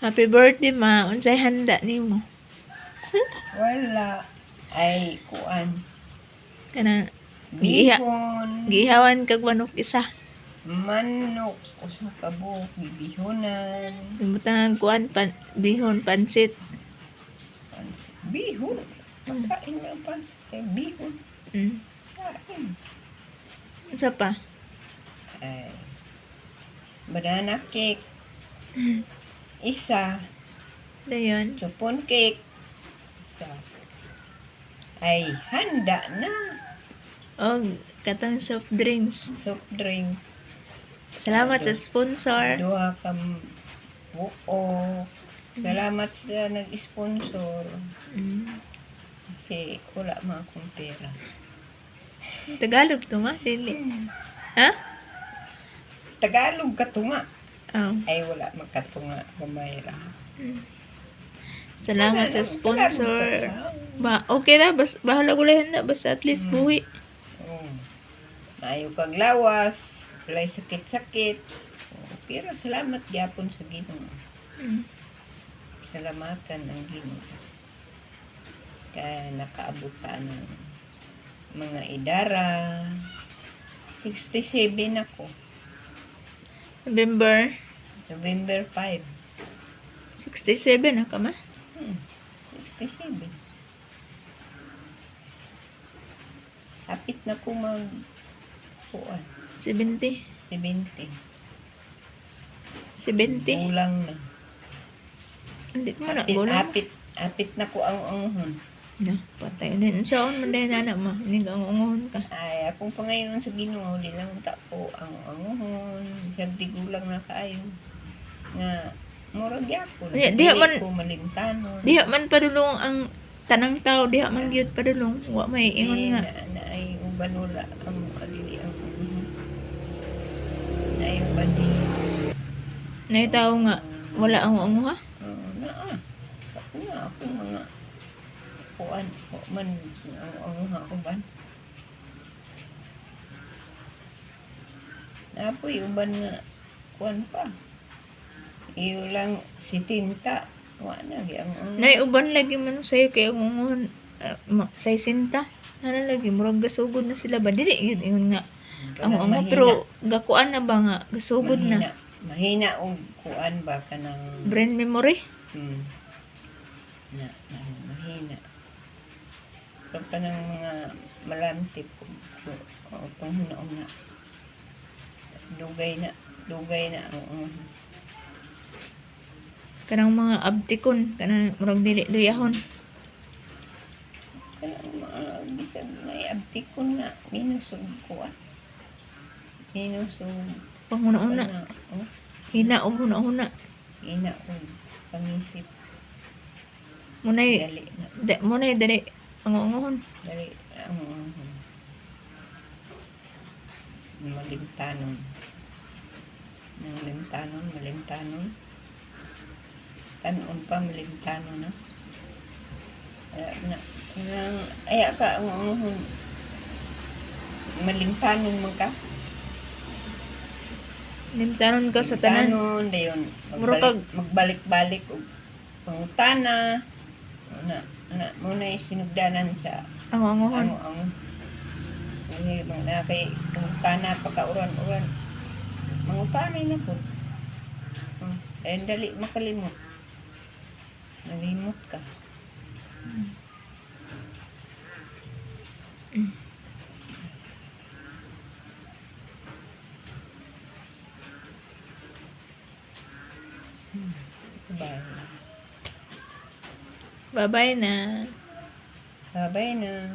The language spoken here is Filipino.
Happy birthday ma. Unsay handa nimo? Wala. Ay, kuan. Kanang Bihon. gihawan kag manok isa. Manok. Usa ka buok. Bibihonan. Butang kuan bihon pansit. Bihon. Pagkain ng pansit. Bihon. Mm. Kain. Unsa pa? Ay. Banana cake. Isa. Dayon. Chupon cake. Isa. Ay, handa na. Og katong soft drinks. Soft drink. Salamat sa sponsor. Duha ka buok. Salamat sa nag-sponsor. Mm. Kasi wala mga akong pera. Tagalog to ma, dili. Ha? Tagalog katunga. Oh. Ay, wala magkatunga. Gamayra. Salamat sa sponsor. Ba, okay na, bahala gulayan na, basta at least buhi. Maayo kag lawas. Walay sakit-sakit. Pero salamat gyapon sa Ginoo. Salamatan ang Ginoo. Kaya nakaabot ta ng mga idara. 67 ako. November November 5. 67 na ka ma? 67. Hapit na ko kuan. 70. 70. 70. Bulang na. Hindi mo na, bulang. Hapit na ko ang anghon. Na, patay din. Saan man dahil na mo? Hindi ka angungon ka. Ay, akong pangayon sa Ginoo, di lang tapo ang anghon. Sagdigulang na kaayo. Nga, murag yapon. Diha man ko malimtanon. Diha man padulong ang tanang tao, diha man gyud padulong. Wa may ingon nga. Na ay uban wala ang adili ang anghon. Na ay uban di. Nay tao nga wala ang anguha. Ako mga kuan man ang uban. Napoy uban nga kuan pa. Iyo lang si tinta. Wa na ang Nay uban lagi man sayo kay ang anguhon say sinta. Ano lagi murag gasugod na sila ba dili gyud ingon nga. Ang anguha pero gakuan na ba nga gasugod na. Mahina og kuan ba kanang brain memory. Mahina. So, kanang mga malantip o panghunaon na. Dugay na ang Kanang mga abtikon kanang murag dili luyahon. Kanang mga bisag may abtikon na minusog kuan. Minusog Panghunaon na. Hina og huna-huna. Hina og pangisip. Munay Dali dali ang anguhon. Dali ang malimtanon. Malimtanon. Tanon pa malimtanon na. Aya ka ang malimtanon mo ka. Limtanon ka sa tanan. Tanon dayon. Murag Magbalik-balik og pangutana. Muna sinugdanan sa ang anguhon. Ay, mga kay pangutana pagkauran-uran. Mangutana na po. Ay, dali makalimot. Nalimot ka. Bye. Bye-bye na. Bye na.